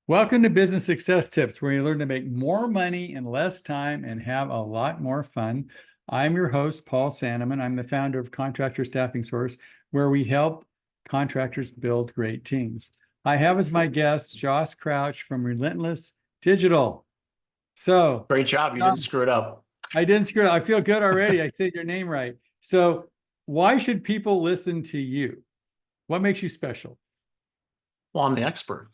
Welcome to Business Success Tips, where you learn to make more money in less time and have a lot more fun. I'm your host, Paul Sanneman. I'm the founder of Contractor Staffing Source, where we help contractors build great teams. I have as my guest Josh Crouch from Relentless Digital. So, Great job. You didn't screw it up. I didn't screw it up. I feel good already. I said your name right. So, why should people listen to you? What makes you special? Well, I'm the expert.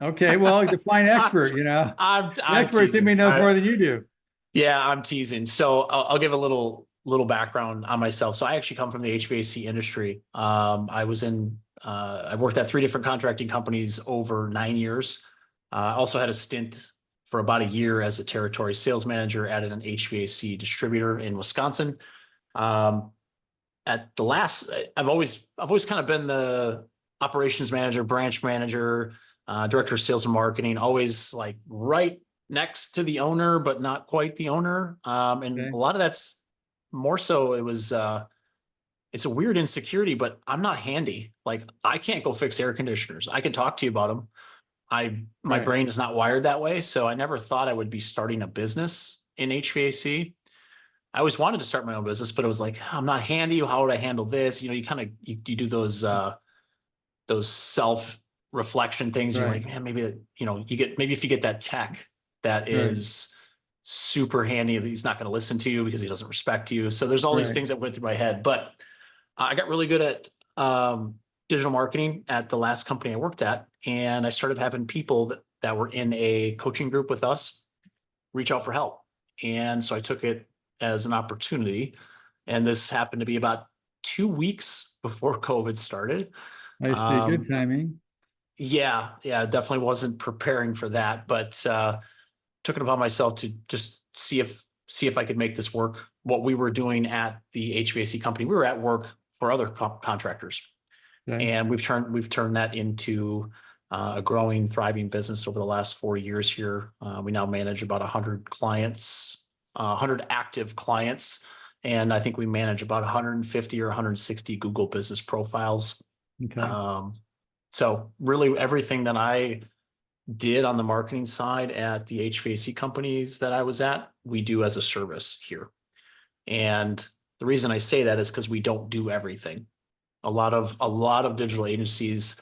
Okay, well, define expert, you know. I'm The expert simply knows more than you do. Yeah, I'm teasing. So I'll give a little background on myself. So I actually come from the HVAC industry. I worked at 3 different contracting companies over 9 years. I also had a stint for about a year as a territory sales manager at an HVAC distributor in Wisconsin. I've always kind of been the operations manager, branch manager, director of sales and marketing, always like right next to the owner, but not quite the owner. A lot of that's more so it's a weird insecurity, but I'm not handy. Like I can't go fix air conditioners. I can talk to you about them. My brain is not wired that way. So I never thought I would be starting a business in HVAC. I always wanted to start my own business, but it was like, I'm not handy. How would I handle this? You know, you do those self reflection things. You're like, man, maybe, maybe if you get that tech that is super handy, he's not going to listen to you because he doesn't respect you. So there's all these things that went through my head, but I got really good at digital marketing at the last company I worked at. And I started having people that were in a coaching group with us reach out for help. And so I took it as an opportunity. And this happened to be about 2 weeks before COVID started. I see. Good timing. Yeah, definitely wasn't preparing for that, but took it upon myself to just see if I could make this work. What we were doing at the HVAC company, we were at work for other contractors, and we've turned that into a growing, thriving business over the last 4 years here. We now manage about 100 clients, 100 active clients, and I think we manage about 150 or 160 Google business profiles. Okay. So really everything that I did on the marketing side at the HVAC companies that I was at, we do as a service here. And the reason I say that is because we don't do everything. A lot of digital agencies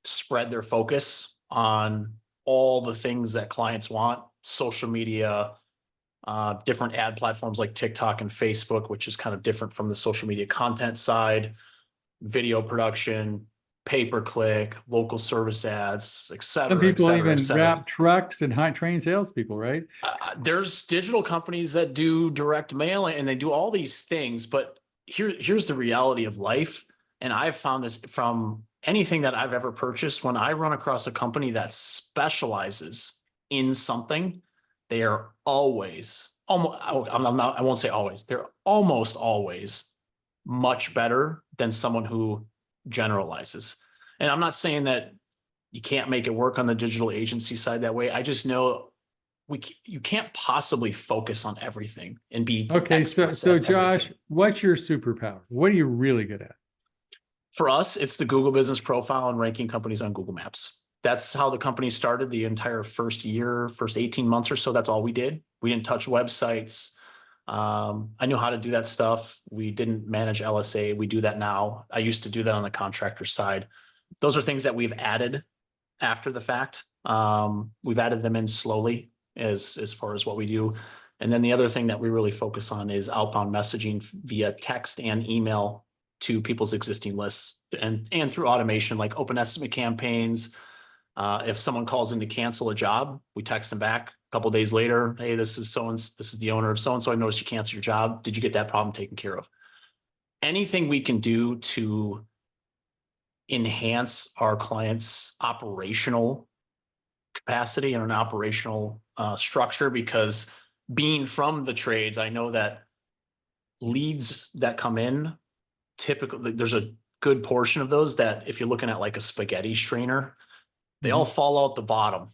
spread their focus on all the things that clients want: social media, different ad platforms like TikTok and Facebook, which is kind of different from the social media content side, video production, pay-per-click, local service ads, et cetera. Some people even wrap trucks and train salespeople, right? There's digital companies that do direct mail and they do all these things, but here's the reality of life. And I've found this from anything that I've ever purchased. When I run across a company that specializes in something, they are always, I won't say always, they're almost always much better than someone who generalizes. And I'm not saying that you can't make it work on the digital agency side that way. I just know you can't possibly focus on everything and be okay. So Josh, what's your superpower? What are you really good at? For us, it's the Google business profile and ranking companies on Google Maps. That's how the company started. The entire first 18 months or so, that's all we did. We didn't touch websites. I knew how to do that stuff. We didn't manage LSA. We do that now. I used to do that on the contractor side. Those are things that we've added after the fact. We've added them in slowly as far as what we do. And then the other thing that we really focus on is outbound messaging via text and email to people's existing lists, and through automation like open estimate campaigns. If someone calls in to cancel a job, we text them back a couple of days later. Hey, this is the owner of so-and-so. I noticed you canceled your job. Did you get that problem taken care of? Anything we can do to enhance our clients' operational capacity and an operational structure, because being from the trades, I know that leads that come in, typically there's a good portion of those that if you're looking at like a spaghetti strainer, they all fall out the bottom.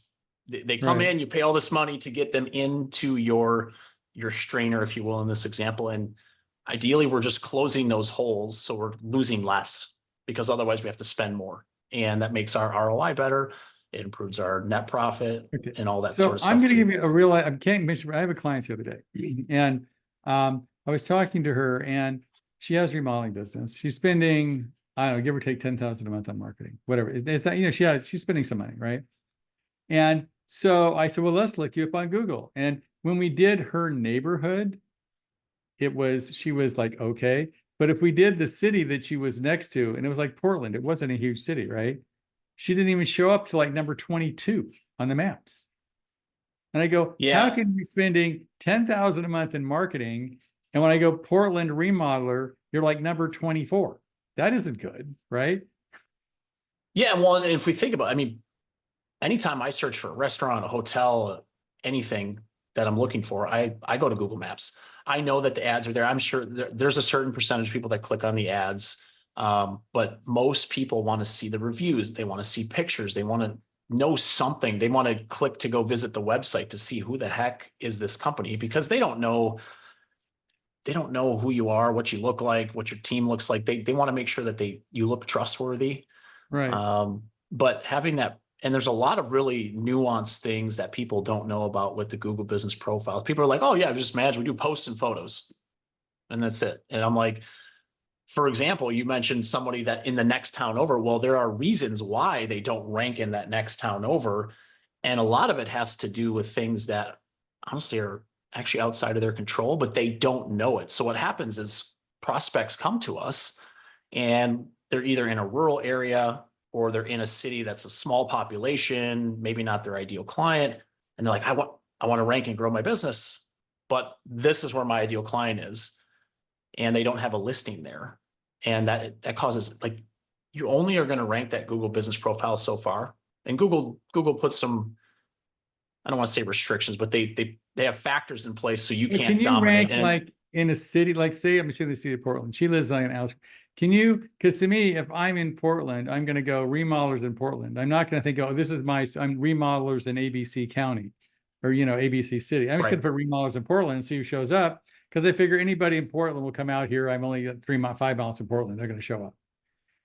They come in, you pay all this money to get them into your strainer, if you will, in this example. And ideally, we're just closing those holes. So we're losing less because otherwise we have to spend more. And that makes our ROI better. It improves our net profit Okay. and all that So sort of I'm stuff going to too. give you a real, I can't mention, I have a client the other day and I was talking to her and she has a remodeling business. She's spending, I don't know, give or take 10,000 a month on marketing, whatever. It's not, she's spending some money, right? And so I said, well, let's look you up on Google. And when we did her neighborhood, she was like, okay. But if we did the city that she was next to, and it was like Portland, it wasn't a huge city, right? She didn't even show up to like number 22 on the maps. And I go, how Yeah. can you be spending 10,000 a month in marketing? And when I go Portland remodeler, you're like number 24. That isn't good, right? Yeah. Well, and if we think about, I mean, anytime I search for a restaurant, a hotel, anything that I'm looking for, I go to Google Maps. I know that the ads are there. I'm sure there's a certain percentage of people that click on the ads. But most people want to see the reviews. They want to see pictures. They want to know something. They want to click to go visit the website to see who the heck is this company, because they don't know who you are, what you look like, what your team looks like. They want to make sure that you look trustworthy. Right. But having that, and there's a lot of really nuanced things that people don't know about with the Google business profiles. People are like, oh yeah, just imagine we do posts and photos and that's it. And I'm like, for example, you mentioned somebody that in the next town over. Well, there are reasons why they don't rank in that next town over. And a lot of it has to do with things that honestly are actually outside of their control, but they don't know it. So what happens is prospects come to us and they're either in a rural area or they're in a city that's a small population, maybe not their ideal client. And they're like, I want to rank and grow my business, but this is where my ideal client is. And they don't have a listing there. And that causes, like, you only are going to rank that Google business profile so far. And Google puts some, I don't want to say restrictions, but they have factors in place so you But can't can you dominate. rank And like in a city, like say I'm in the city of Portland. She lives on an outskirts. Can you, because to me, if I'm in Portland, I'm going to go remodelers in Portland. I'm not going to think, oh, this is I'm remodelers in ABC County or, ABC City. I'm just going right. to put remodelers in Portland and see who shows up because I figure anybody in Portland will come out here. I'm only 5 miles from Portland. They're going to show up.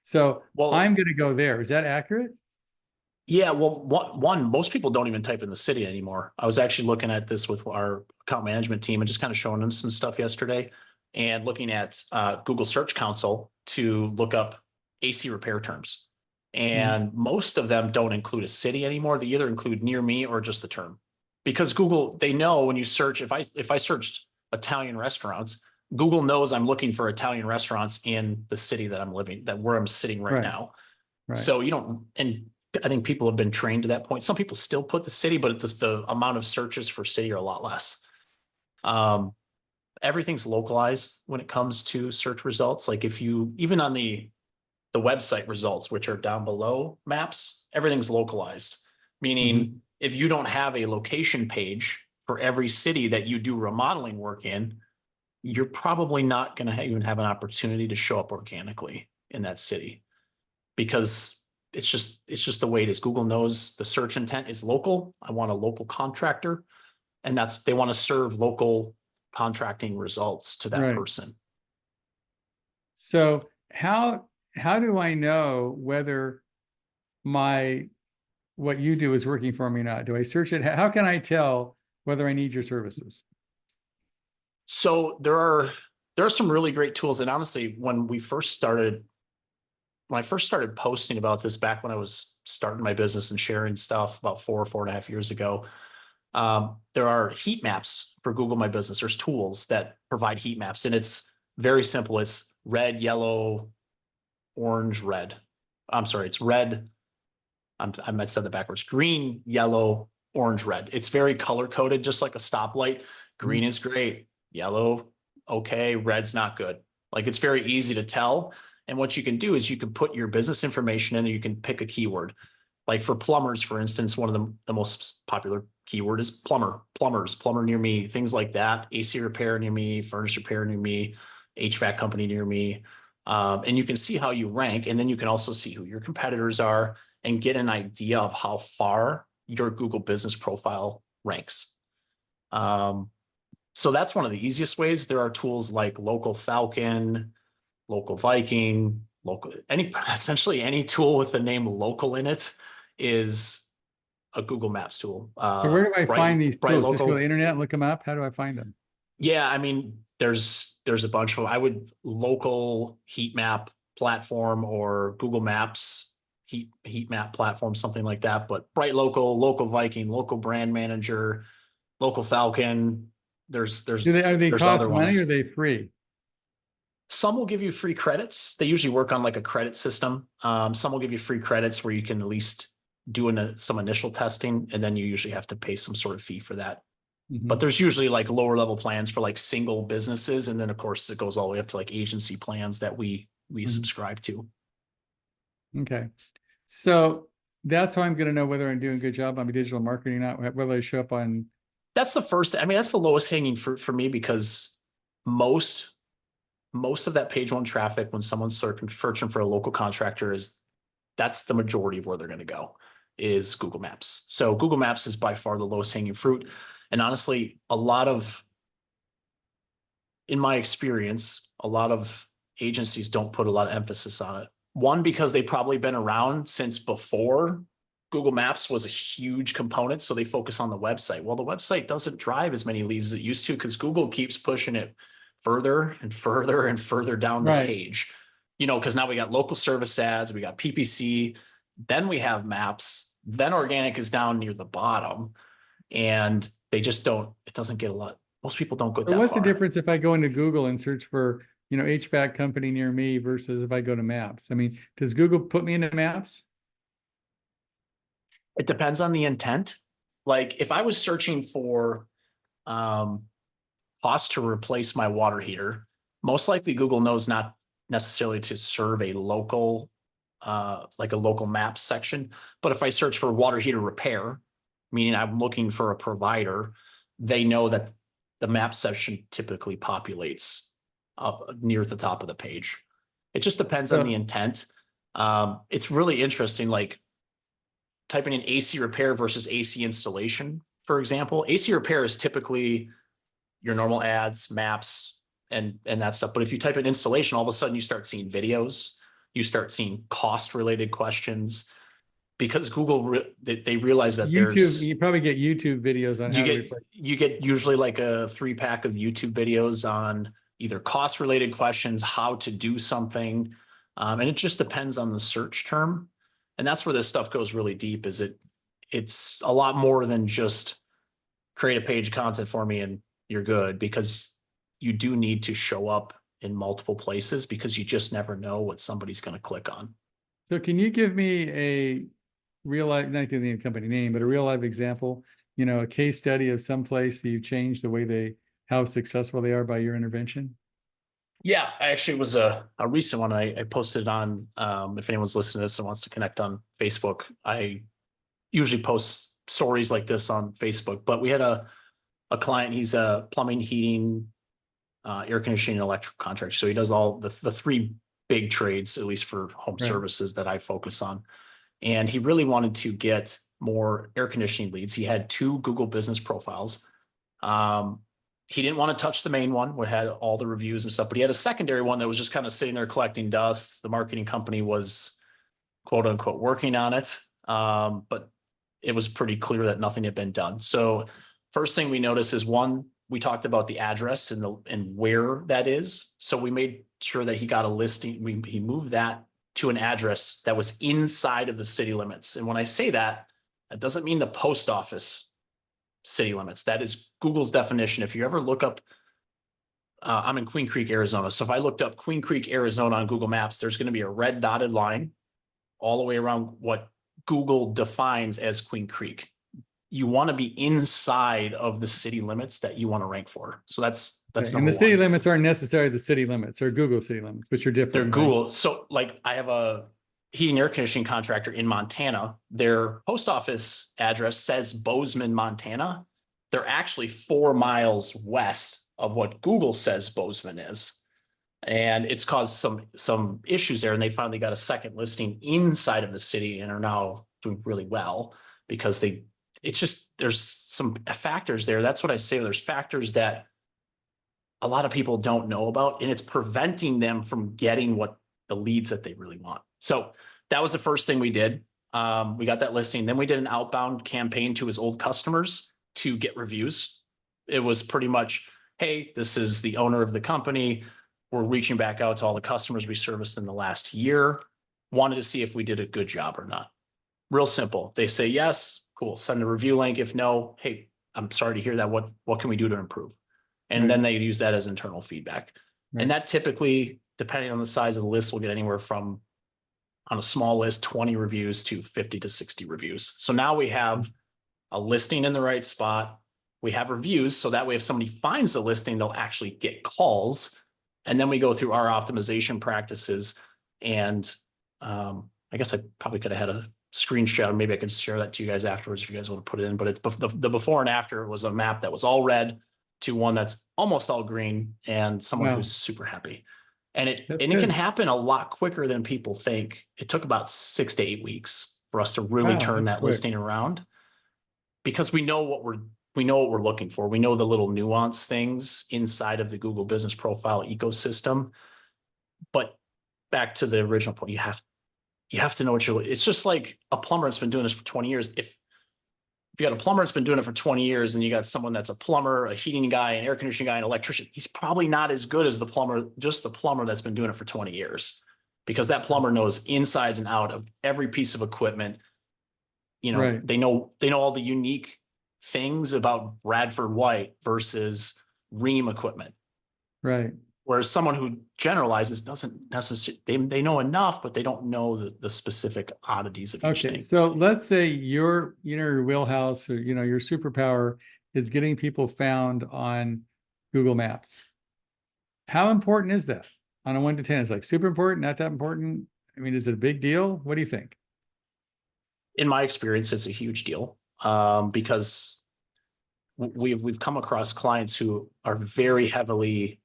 So Well, I'm going to go there. Is that accurate? yeah, well, most people don't even type in the city anymore. I was actually looking at this with our account management team and just kind of showing them some stuff yesterday and looking at Google Search Console to look up AC repair terms. And most of them don't include a city anymore. They either include near me or just the term. Because Google, they know when you search, if I searched Italian restaurants, Google knows I'm looking for Italian restaurants in the city that where I'm sitting right Right. now. Right. So you don't, and I think people have been trained to that point. Some people still put the city, but the amount of searches for city are a lot less. Everything's localized when it comes to search results. Like if you, even on the website results, which are down below maps, everything's localized. Meaning if you don't have a location page for every city that you do remodeling work in, you're probably not going to even have an opportunity to show up organically in that city because it's just the way it is. Google knows the search intent is local. I want a local contractor, and they want to serve local contracting results to that Right. person. So how do I know whether what you do is working for me or not? Do I search it? How can I tell whether I need your services? So there are some really great tools. And honestly, when I first started posting about this back when I was starting my business and sharing stuff about 4.5 years ago, there are heat maps for Google My Business. There's tools that provide heat maps, and it's very simple. It's red, yellow, orange, red. I'm sorry, it's red. I might said that backwards. Green, yellow, orange, red. It's very color coded, just like a stoplight. Green is great. Yellow, okay. Red's not good. Like it's very easy to tell. And what you can do is you can put your business information in there. You can pick a keyword. Like for plumbers, for instance, one of the most popular keyword is plumbers, plumber near me, things like that. AC repair near me, furnace repair near me, HVAC company near me. And you can see how you rank. And then you can also see who your competitors are and get an idea of how far your Google business profile ranks. So that's one of the easiest ways. There are tools like Local Falcon, Local Viking, essentially any tool with the name local in it is a Google Maps tool. So where do I find these Bright tools? Just go to Local. the internet and look them up. How do I find them? Yeah, I mean, there's a bunch of them. I would local heat map platform or Google Maps heat map platform, something like that. But Bright Local, Local Viking, Local Brand Manager, Local Falcon. There's Are they there's cost other money or ones. are they free? Some will give you free credits. They usually work on like a credit system. Some will give you free credits where you can at least do some initial testing, and then you usually have to pay some sort of fee for that. But there's usually like lower level plans for like single businesses. And then of course it goes all the way up to like agency plans that we subscribe to. Okay. So that's how I'm going to know whether I'm doing a good job on my digital marketing or not, whether I show up on. That's the first, I mean, that's the lowest hanging fruit for me, because most of that page one traffic when someone's searching for a local contractor that's the majority of where they're going to go is Google Maps. So Google Maps is by far the lowest hanging fruit. And honestly, in my experience, a lot of agencies don't put a lot of emphasis on it. One, because they've probably been around since before Google Maps was a huge component. So they focus on the website. Well, the website doesn't drive as many leads as it used to because Google keeps pushing it further and further and further down the page. Because now we got local service ads, we got PPC, then we have maps, then organic is down near the bottom. And they just it doesn't get a lot. Most people don't go that far. What's the difference if I go into Google and search for, HVAC company near me versus if I go to Maps? I mean, does Google put me into Maps? It depends on the intent. Like if I was searching for cost to replace my water heater, most likely Google knows not necessarily to serve a local, like a local maps section. But if I search for water heater repair, meaning I'm looking for a provider, they know that the map section typically populates up near the top of the page. It just depends on the intent. It's really interesting, like typing in AC repair versus AC installation, for example. AC repair is typically your normal ads, maps, and that stuff. But if you type in installation, all of a sudden you start seeing videos, you start seeing cost related questions, because Google, they realize that you probably get YouTube videos on you get usually like a 3-pack of YouTube videos on either cost related questions, how to do something. And it just depends on the search term. And that's where this stuff goes really deep, it's a lot more than just create a page of content for me and you're good, because you do need to show up in multiple places because you just never know what somebody's going to click on. So can you give me a real life, not giving the company name, but a real life example, a case study of some place that you've changed the way how successful they are by your intervention? Yeah, I actually was a recent one I posted on, if anyone's listening to this and wants to connect on Facebook, I usually post stories like this on Facebook, but we had a client, he's a plumbing, heating, air conditioning, and electrical contractor. So he does all the 3 big trades, at least for home services that I focus on. And he really wanted to get more air conditioning leads. He had 2 Google business profiles. He didn't want to touch the main one, which had all the reviews and stuff, but he had a secondary one that was just kind of sitting there collecting dust. The marketing company was quote unquote working on it. But it was pretty clear that nothing had been done. So first thing we noticed is, one, we talked about the address and where that is. So we made sure that he got a listing. He moved that to an address that was inside of the city limits. And when I say that, that doesn't mean the post office city limits. That is Google's definition. If you ever look up, I'm in Queen Creek, Arizona. So if I looked up Queen Creek, Arizona on Google Maps, there's going to be a red dotted line all the way around what Google defines as Queen Creek. You want to be inside of the city limits that you want to rank for. So that's number and the one. city limits aren't necessarily the city limits, or Google city limits, which are different. They're Google. So like I have a heating air conditioning contractor in Montana. Their post office address says Bozeman, Montana. They're actually 4 miles west of what Google says Bozeman is. And it's caused some issues there. And they finally got a second listing inside of the city and are now doing really well, because there's some factors there. That's what I say. There's factors that a lot of people don't know about, and it's preventing them from getting what the leads that they really want. So that was the first thing we did. We got that listing. Then we did an outbound campaign to his old customers to get reviews. It was pretty much, hey, this is the owner of the company. We're reaching back out to all the customers we serviced in the last year. Wanted to see if we did a good job or not. Real simple. They say yes, cool. Send a review link. If no, hey, I'm sorry to hear that. What can we do to improve? And then they use that as internal feedback. And that typically, depending on the size of the list, will get anywhere from, on a small list, 20 reviews to 50 to 60 reviews. So now we have a listing in the right spot. We have reviews. So that way, if somebody finds the listing, they'll actually get calls. And then we go through our optimization practices. And I guess I probably could have had a screenshot. Maybe I could share that to you guys afterwards if you guys want to put it in. But it's the before and after was a map that was all red to one that's almost all green, and someone who's super happy. And it can happen a lot quicker than people think. It took about 6 to 8 weeks for us to really turn that listing around, because we know what we're looking for. We know the little nuance things inside of the Google Business Profile ecosystem. But back to the original point, you have to know what it's just like a plumber that's been doing this for 20 years. If you got a plumber that's been doing it for 20 years and you got someone that's a plumber, a heating guy, an air conditioning guy, an electrician, he's probably not as good as the plumber that's been doing it for 20 years, because that plumber knows insides and out of every piece of equipment. They know all the unique things about Bradford White versus Rheem equipment. Right. Whereas someone who generalizes doesn't necessarily, they know enough, but they don't know the specific oddities of each thing. So let's say your wheelhouse, or, your superpower is getting people found on Google Maps. How important is that on a 1 to 10? It's like super important, not that important. I mean, is it a big deal? What do you think? In my experience, it's a huge deal, because we've come across clients who are very heavily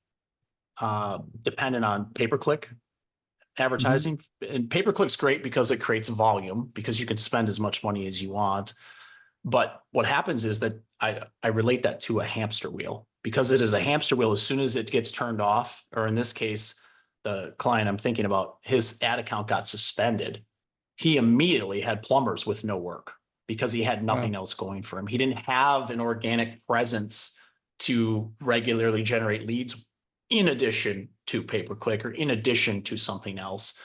dependent on pay-per-click advertising. And pay-per-click's great because it creates volume, because you can spend as much money as you want. But what happens is that I relate that to a hamster wheel, because it is a hamster wheel. As soon as it gets turned off, or in this case, the client I'm thinking about, his ad account got suspended. He immediately had plumbers with no work because he had nothing else going for him. He didn't have an organic presence to regularly generate leads in addition to pay-per-click, or in addition to something else.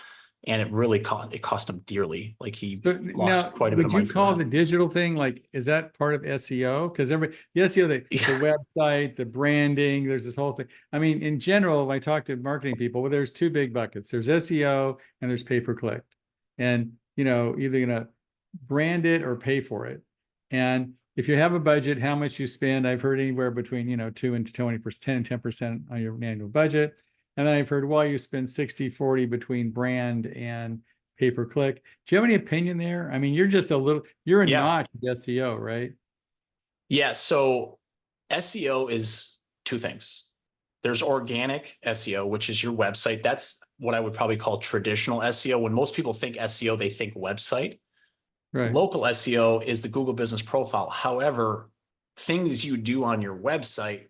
And it really cost him dearly. Like he lost quite a bit of money. Would you call the digital thing, like, is that part of SEO? Because the SEO, the website, the branding, there's this whole thing. I mean, in general, when I talk to marketing people, well, there's 2 big buckets. There's SEO and there's pay-per-click. And, either going to brand it or pay for it. And if you have a budget, how much you spend, I've heard anywhere between, 2 and 20%, 10 and 10% on your annual budget. And then I've heard, well, you spend 60-40 between brand and pay-per-click. Do you have any opinion there? I mean, you're a notch with SEO, right? Yeah. So SEO is 2 things. There's organic SEO, which is your website. That's what I would probably call traditional SEO. When most people think SEO, they think website. Right. Local SEO is the Google Business Profile. However, things you do on your website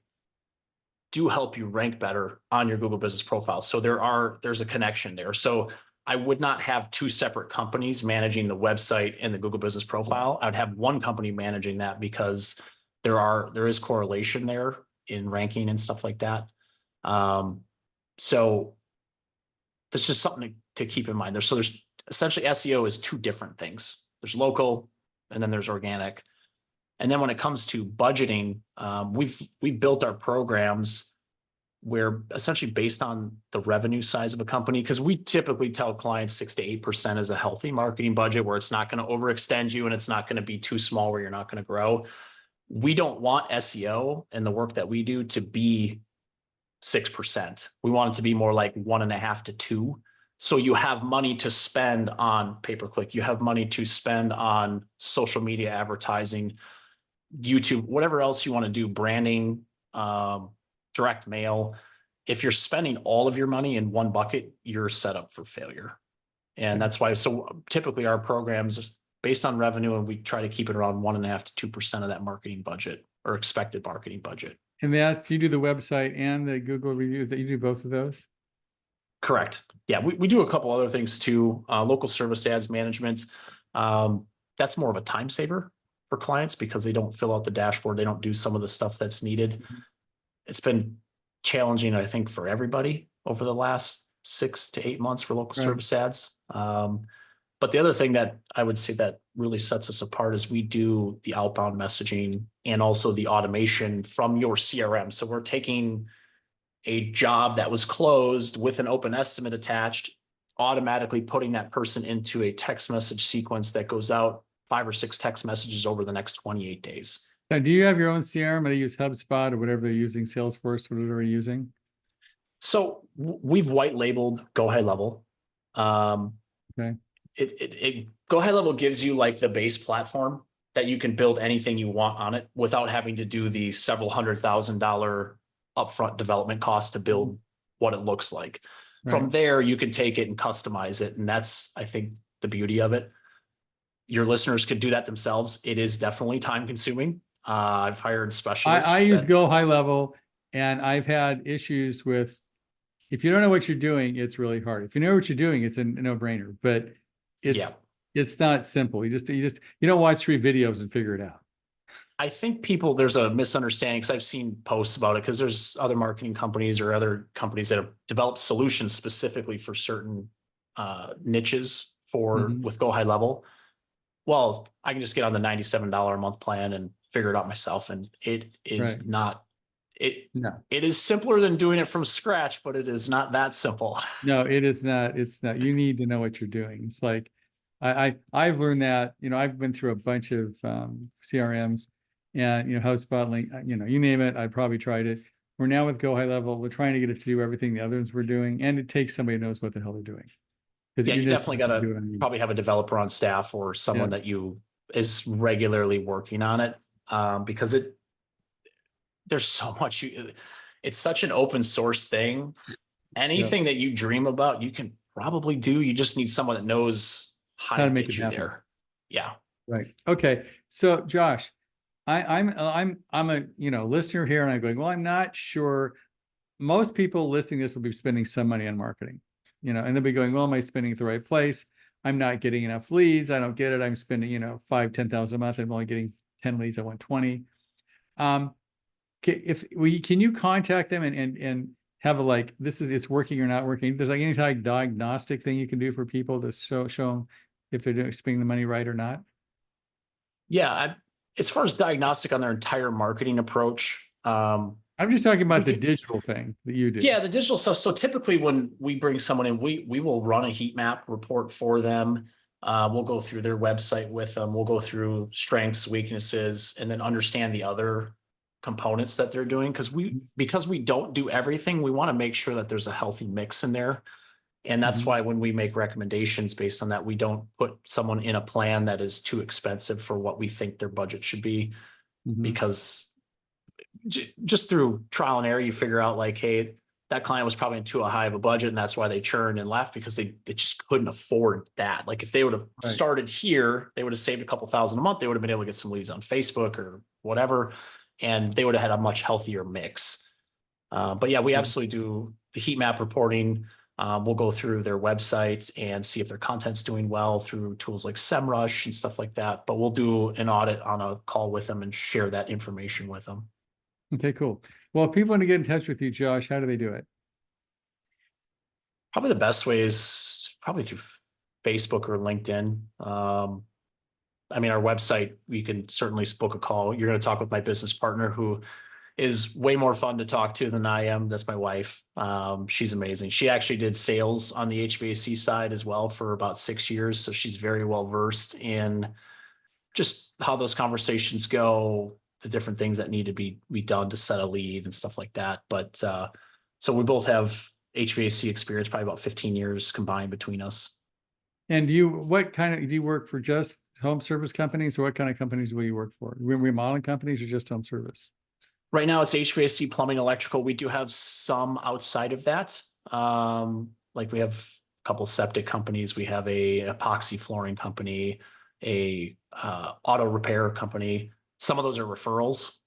do help you rank better on your Google Business Profile. So there's a connection there. So I would not have 2 separate companies managing the website and the Google Business Profile. I would have one company managing that, because there is correlation there in ranking and stuff like that. So that's just something to keep in mind. There's essentially SEO is 2 different things. There's local, and then there's organic. And then when it comes to budgeting, we built our programs where essentially based on the revenue size of a company, because we typically tell clients 6 to 8% is a healthy marketing budget, where it's not going to overextend you and it's not going to be too small where you're not going to grow. We don't want SEO and the work that we do to be 6%. We want it to be more like 1.5 to 2. So you have money to spend on pay-per-click. You have money to spend on social media advertising, YouTube, whatever else you want to do, branding, direct mail. If you're spending all of your money in one bucket, you're set up for failure. And that's why, so typically our programs based on revenue, and we try to keep it around 1.5 to 2% of that marketing budget, or expected marketing budget. And you do the website and the Google reviews, that you do both of those? Correct. Yeah, we do a couple other things too. Local service ads management. That's more of a time saver for clients because they don't fill out the dashboard. They don't do some of the stuff that's needed. It's been challenging, I think, for everybody over the last 6 to 8 months for local Right. service ads. But the other thing that I would say that really sets us apart is we do the outbound messaging and also the automation from your CRM. So we're taking a job that was closed with an open estimate attached, automatically putting that person into a text message sequence that goes out 5 or 6 text messages over the next 28 days. Now, do you have your own CRM, or do you use HubSpot or whatever they're using, Salesforce, whatever they're using? So we've white labeled Go High Level. Okay. Go High Level gives you like the base platform that you can build anything you want on it without having to do the several $100,000 upfront development costs to build what it looks like. From Right. there, you can take it and customize it. And that's, I think, the beauty of it. Your listeners could do that themselves. It is definitely time consuming. I've hired specialists. I use Go High Level, and I've had issues with, if you don't know what you're doing, it's really hard. If you know what you're doing, it's a no-brainer, but it's not simple. You don't watch 3 videos and figure it out. I think there's a misunderstanding because I've seen posts about it because there's other marketing companies or other companies that have developed solutions specifically for certain niches with Go High Level. Well, I can just get on the $97 a month plan and figure it out myself. And it is not, it is simpler than doing it from scratch, but it is not that simple. No, it is not. It's not. You need to know what you're doing. It's like, I've learned that, I've been through a bunch of CRMs and, HubSpot, Link, you name it. I probably tried it. We're now with Go High Level. We're trying to get it to do everything the others were doing. And it takes somebody who knows what the hell they're doing. Yeah, you definitely got to probably have a developer on staff or someone that is regularly working on it, because there's so much. It's such an open source thing. Anything that you dream about, you can probably do. You just need someone that knows how to make it happen. There. Yeah. Right. Okay. So Josh, I'm a listener here, and I'm going, well, I'm not sure. Most people listening to this will be spending some money on marketing. And they'll be going, well, am I spending it the right place? I'm not getting enough leads. I don't get it. I'm spending, $5,000-$10,000 a month. I'm only getting 10 leads. I want 20. Can you contact them and have it's working or not working? There's any type of diagnostic thing you can do for people to show them if they're spending the money right or not? Yeah. As far as diagnostic on their entire marketing approach, I'm just talking about the digital thing that you do. Yeah, the digital stuff. So typically when we bring someone in, we will run a heat map report for them. We'll go through their website with them. We'll go through strengths, weaknesses, and then understand the other components that they're doing. Because we don't do everything, we want to make sure that there's a healthy mix in there. And that's why when we make recommendations based on that, we don't put someone in a plan that is too expensive for what we think their budget should be, because just through trial and error, you figure out like, hey, that client was probably in too high of a budget, and that's why they churned and left, because they just couldn't afford that. Like if they would have started here, they would have saved a couple $1,000 a month. They would have been able to get some leads on Facebook or whatever, and they would have had a much healthier mix. But yeah, we absolutely do the heat map reporting. We'll go through their websites and see if their content's doing well through tools like SEMrush and stuff like that. But we'll do an audit on a call with them and share that information with them. Okay, cool. Well, if people want to get in touch with you, Josh, how do they do it? Probably the best way is probably through Facebook or LinkedIn. I mean, our website, you can certainly book a call. You're going to talk with my business partner, who is way more fun to talk to than I am. That's my wife. She's amazing. She actually did sales on the HVAC side as well for about 6 years. So she's very well versed in just how those conversations go, the different things that need to be done to set a lead and stuff like that. But so we both have HVAC experience, probably about 15 years combined between us. And do you work for just home service companies, or what kind of companies will you work for? Remodeling companies or just home service? Right now it's HVAC, plumbing, electrical. We do have some outside of that. Like we have a couple of septic companies. We have a epoxy flooring company, a auto repair company. Some of those are referrals.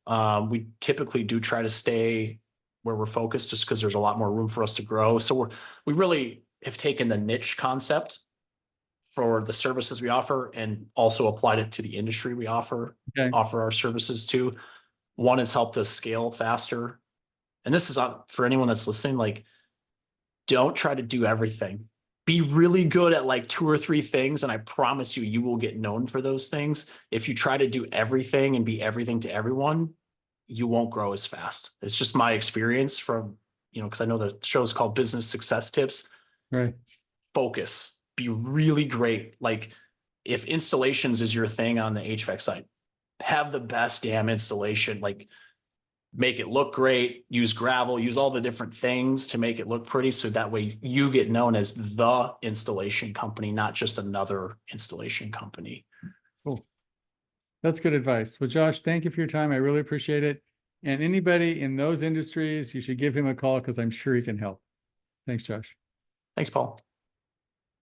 We typically do try to stay where we're focused, just because there's a lot more room for us to grow. So we really have taken the niche concept for the services we offer and also applied it to the industry we offer Okay. our services to. One has helped us scale faster. And this is for anyone that's listening, like, don't try to do everything. Be really good at like 2 or 3 things. And I promise you, you will get known for those things. If you try to do everything and be everything to everyone, you won't grow as fast. It's just my experience from, because I know the show's called Business Success Tips. Right. Focus, be really great. Like, if installations is your thing on the HVAC side, have the best damn installation, like make it look great, use gravel, use all the different things to make it look pretty. So that way you get known as the installation company, not just another installation company. Cool. That's good advice. Well, Josh, thank you for your time. I really appreciate it. And anybody in those industries, you should give him a call because I'm sure he can help. Thanks, Josh. Thanks, Paul.